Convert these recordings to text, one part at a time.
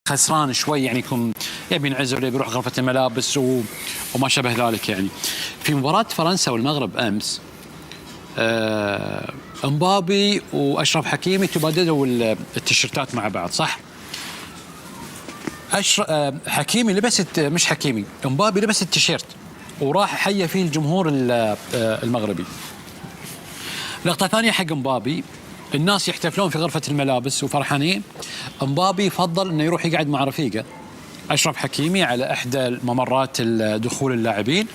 خسران شوي، يعني يكون يبي ينعزل، يبي يروح غرفة الملابس وما شابه ذلك. يعني في مباراة فرنسا والمغرب أمس، امبابي وأشرف حكيمي تبادلوا التيشيرتات مع بعض، صح؟ حكيمي لبست، مش حكيمي، امبابي لبس التيشيرت وراح حيا فيه الجمهور المغربي. لقطة ثانية حق امبابي، الناس يحتفلون في غرفة الملابس وفرحانين، امبابي فضل انه يروح يقعد مع رفيقه أشرف حكيمي على إحدى ممرات دخول اللاعبين،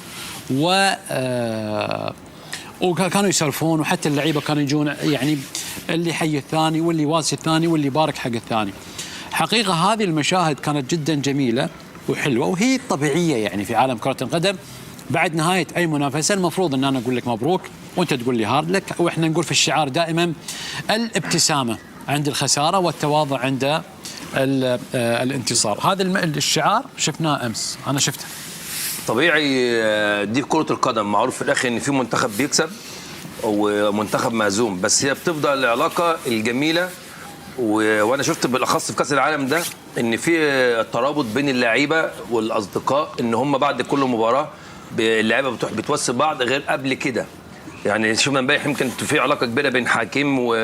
وكانوا يسولفون، وحتى اللعيبة كانوا يجون، يعني اللي حي الثاني واللي يواسي الثاني واللي يبارك حق الثاني. حقيقة هذه المشاهد كانت جدا جميلة وحلوة، وهي طبيعية يعني في عالم كرة القدم. بعد نهاية أي منافسة المفروض أن أنا أقول لك مبروك وأنت تقول لي هارد لك، وإحنا نقول في الشعار دائما الابتسامة عند الخسارة والتواضع عند الانتصار. هذا الشعار شفناه أمس، أنا شفته. طبيعي، دي كرة القدم، معروف في الآخر إن في منتخب بيكسب ومنتخب مهزوم، بس هي بتفضل العلاقة الجميلة. وانا شفت بالاخص في كاس العالم ده ان في ترابط بين اللعيبه والاصدقاء، ان هم بعد كل مباراه اللعيبه بتروح بتوصي بعض غير قبل كده. يعني شفنا امبارح يمكن في علاقه كبيره بين حكيم و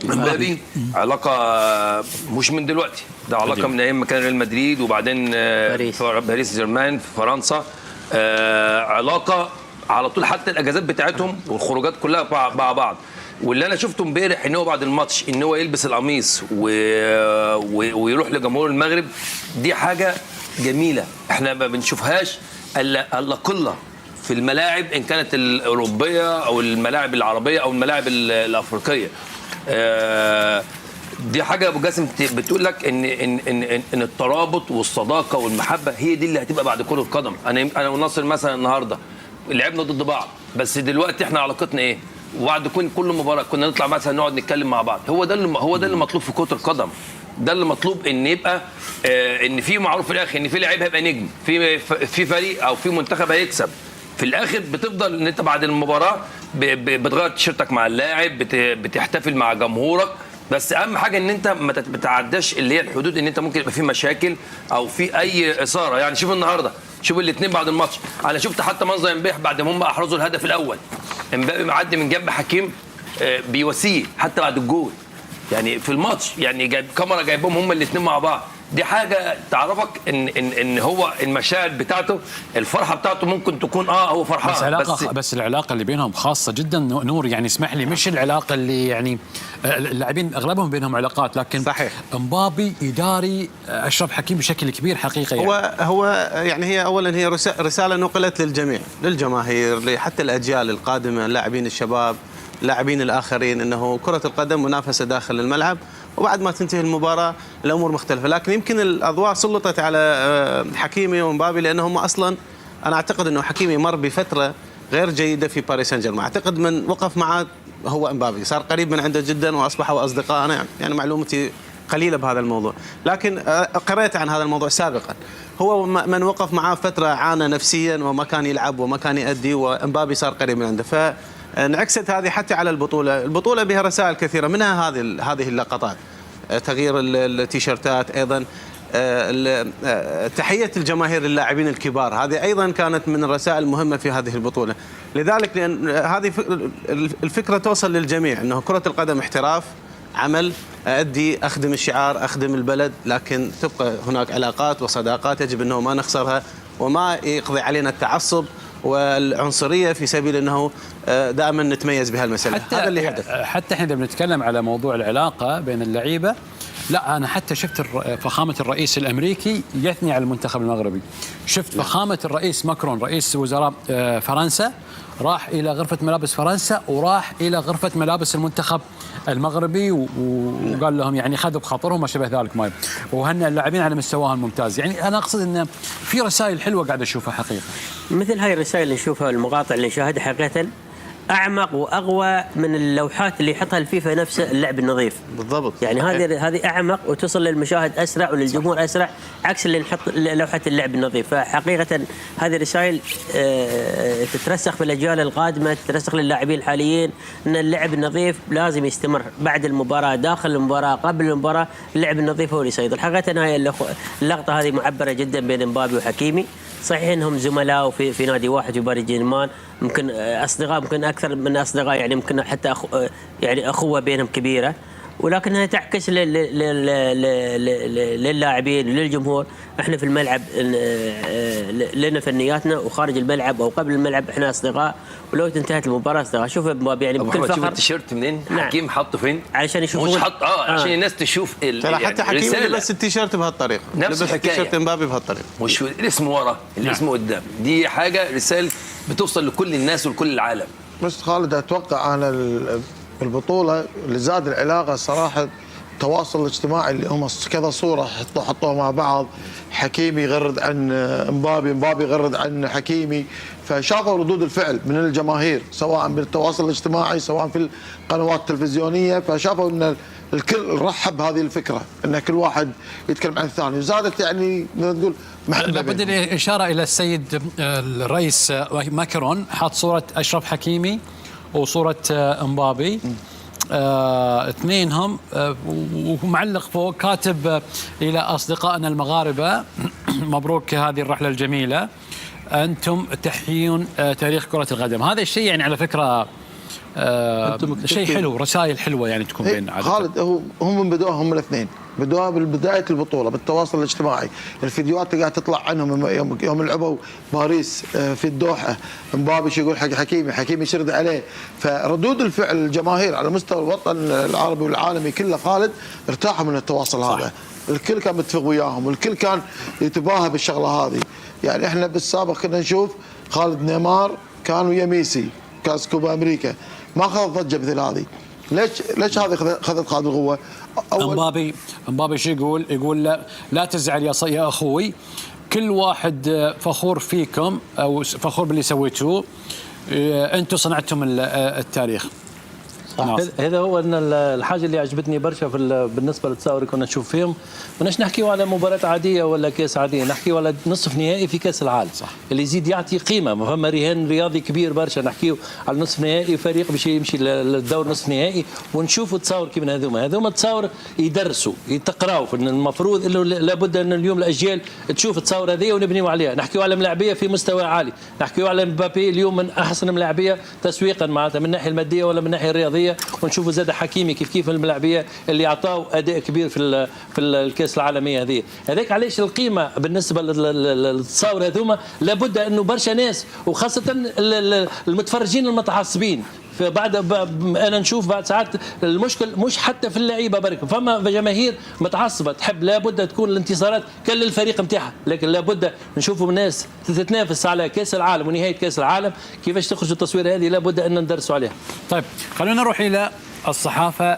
مبابي، علاقه مش من دلوقتي، ده علاقه من ايام ما كان ريال مدريد وبعدين باريس جيرمان في فرنسا. علاقه على طول، حتى الاجازات بتاعتهم والخروجات كلها مع بعض. واللي انا شفته امبارح ان هو بعد الماتش ان هو يلبس القميص ويروح لجمهور المغرب، دي حاجه جميله احنا ما بنشوفهاش الا قله في الملاعب، ان كانت الاوروبيه او الملاعب العربيه او الملاعب الافريقيه. دي حاجه يا ابو جاسم بتقول لك ان الترابط والصداقه والمحبه هي دي اللي هتبقى بعد كره القدم. انا والنصر مثلا النهارده لعبنا ضد بعض، بس دلوقتي احنا علاقتنا ايه؟ وبعد كل مباراه كنا نطلع مثلا نقعد نتكلم مع بعض. هو ده اللي مطلوب في كره القدم، ده اللي مطلوب، ان يبقى ان في معروف في الاخر ان في لعيب هيبقى نجم، في فريق او في منتخب هيكسب. في الاخر بتفضل ان انت بعد المباراه بتغير تيشيرتك مع اللاعب، بتحتفل مع جمهورك، بس اهم حاجه ان انت ما تتعداش اللي هي الحدود، ان انت ممكن يبقى في مشاكل او في اي اثاره. يعني شوف النهارده، شوف الاثنين بعد الماتش، انا شفت حتى منظر امبارح بعد ما هم احرزوا الهدف الاول، امبابي معدي من جنب حكيم بيواسيه حتى بعد الجول، يعني في الماتش، يعني جايب كاميرا جايبهم هم الاثنين مع بعض. دي حاجه تعرفك ان هو المشاعر بتاعته، الفرحه بتاعته ممكن تكون هو فرحان، بس العلاقه اللي بينهم خاصه جدا نور، يعني اسمح لي، مش العلاقه اللي يعني اللاعبين اغلبهم بينهم علاقات، لكن صحيح امبابي يداري اشرف حكيم بشكل كبير حقيقه. يعني هو يعني هي اولا هي رساله نقلت للجميع، للجماهير، حتى الاجيال القادمه، اللاعبين الشباب، اللاعبين الاخرين، انه كره القدم منافسه داخل الملعب، وبعد ما تنتهي المباراه الامور مختلفه. لكن يمكن الاضواء سلطت على حكيمي ومبابي، لانهم اصلا انا اعتقد انه حكيمي مر بفتره غير جيده في باريس سان جيرمان. اعتقد من وقف معه هو مبابي صار قريب من عنده جدا واصبحوا اصدقاء. انا يعني معلومتي قليله بهذا الموضوع، لكن قرأت عن هذا الموضوع سابقا. هو من وقف معه فتره عانى نفسيا وما كان يلعب وما كان يؤدي، ومبابي صار قريب من عنده. فانعكست هذه حتى على البطوله بها رسائل كثيره، منها هذه اللقطات، تغيير التيشيرتات، ايضا تحيه الجماهير للاعبين الكبار، هذه ايضا كانت من الرسائل المهمه في هذه البطوله. لذلك لان هذه الفكره توصل للجميع، انه كره القدم احتراف، عمل، أدي، أخدم الشعار، أخدم البلد، لكن تبقى هناك علاقات وصداقات يجب أنه ما نخسرها، وما يقضي علينا التعصب والعنصرية في سبيل أنه دائما نتميز بهالمسألة. هذا اللي حدث. حتى احنا بنتكلم على موضوع العلاقة بين اللعيبة، لا أنا حتى شفت فخامة الرئيس الأمريكي يثني على المنتخب المغربي، شفت فخامة الرئيس ماكرون رئيس وزراء فرنسا راح إلى غرفة ملابس فرنسا وراح إلى غرفة ملابس المنتخب المغربي وقال لهم يعني خذوا بخاطرهم وما شابه ذلك، ما وهن اللاعبين على مستواهم الممتاز. يعني أنا أقصد أن في رسائل حلوة قاعد أشوفها حقيقة، مثل هاي الرسائل اللي نشوفها، المقاطع اللي نشاهدها حقيقة اعمق واقوى من اللوحات اللي يحطها الفيفا نفسه اللعب النظيف. بالضبط. يعني هذه اعمق وتصل للمشاهد اسرع وللجمهور اسرع، عكس اللي نحط لوحه اللعب النظيف. فحقيقه هذه الرسائل تترسخ في الاجيال القادمه، تترسخ للاعبين الحاليين، ان اللعب النظيف لازم يستمر بعد المباراه، داخل المباراه، قبل المباراه. اللعب النظيف هو اللي يسيطر. حقيقه هاي اللقطه هذه معبره جدا بين امبابي وحكيمي. صحيح انهم زملاء في نادي واحد في باريس جيرمان، ممكن اصدقاء، ممكن اكثر من اصدقاء، يعني ممكن حتى يعني اخوه بينهم كبيره، ولكنها تعكس للاعبين وللجمهور. احنا في الملعب لنا فنياتنا، وخارج الملعب او قبل الملعب احنا اصدقاء، ولو انتهت المباراه اصدقاء. شوف امبابي يعني بكل فخر. شوف التيشيرت منين؟ نعم. حكيم حطه فين؟ علشان يشوفون، مش حط عشان الناس تشوف ترى حتى حكيم لبس التيشيرت بهالطريقه، نفس لبس الحكايه، التيشيرت امبابي بهالطريقه، مش الاسم ورا الاسم قدام. دي حاجه رساله بتوصل لكل الناس ولكل العالم. بس خالد اتوقع انا البطوله اللي زاد العلاقه صراحه التواصل الاجتماعي، اللي هم كذا صوره حطوها مع بعض، حكيمي يغرد عن امبابي يغرد عن حكيمي، فشافوا ردود الفعل من الجماهير سواء بالتواصل الاجتماعي سواء في القنوات التلفزيونيه، فشافوا ان الكل رحب بهذه الفكره، ان كل واحد يتكلم عن الثاني، وزادت يعني نقول محبه. لابد الاشاره الى السيد الرئيس ماكرون، حاط صوره اشرف حكيمي وصوره امبابي، اثنينهم، ومعلق فوق كاتب الى اصدقائنا المغاربه مبروك هذه الرحله الجميله، انتم تحيون تاريخ كره القدم. هذا الشيء يعني على فكره شيء حلو، رسائل حلوه يعني تكون بيننا. خالد هم من بدوها، هم الاثنين بدوها بدايه البطوله بالتواصل الاجتماعي، الفيديوهات اللي قاعد تطلع عنهم يوم لعبوا باريس في الدوحه، امبابي شو يقول حق حكيمي يشرد عليه، فردود الفعل الجماهير على مستوى الوطن العربي والعالمي كله خالد ارتاحوا من التواصل صح. هذا، الكل كان متفق وياهم والكل كان يتباهى بالشغله هذه. يعني احنا بالسابق كنا نشوف خالد نيمار كان ويا ميسي كاس كوبا امريكا، ما اخذ ضجه مثل هذه. ليش هذه اخذت خالد القوه؟ امبابي شو يقول لا تزعل يا اخوي، كل واحد فخور فيكم او فخور باللي سويتوه، انتم صنعتم التاريخ. هذا هو ان الحاجه اللي عجبتني برشا بالنسبه للتصاور كنا نشوف فيهم، ماناش نحكيو على مباراه عاديه ولا كاس عاديه، نحكيو على نصف نهائي في كاس العالم. صح. اللي يزيد يعطي قيمه، ما فما رهان رياضي كبير برشا. نحكيو على نصف نهائي، فريق باش يمشي للدور نصف نهائي، ونشوفوا تصاور كيما هذوما تصاور يدرسوا يتقراوا، المفروض انه لابد ان اليوم الاجيال تشوف التصاور هذه ونبنيو عليها. نحكيو على ملاعبيه في مستوى عالي، نحكيو على مبابي اليوم من احسن ملاعبيه تسويقا معناتها من الناحيه الماديه ولا من الناحيه الرياضيه، ونشوفوا زاد حكيمي كيف الملاعبيه اللي عطاو اداء كبير في الكاس العالميه هذه. هذاك علاش القيمه بالنسبه للتصاور هذوما لابد انه برشا ناس وخاصه المتفرجين المتعصبين. فبعد انا نشوف بعد ساعات المشكل مش حتى في اللعيبه برك، فما جماهير متعصبه تحب لابد تكون الانتصارات كل الفريق نتاعها، لكن لابد نشوفوا الناس تتنافس على كاس العالم ونهايه كاس العالم، كيفاش تخرج التصوير هذه لابد ان ندرسوا عليها. طيب خلونا نروح الى الصحافه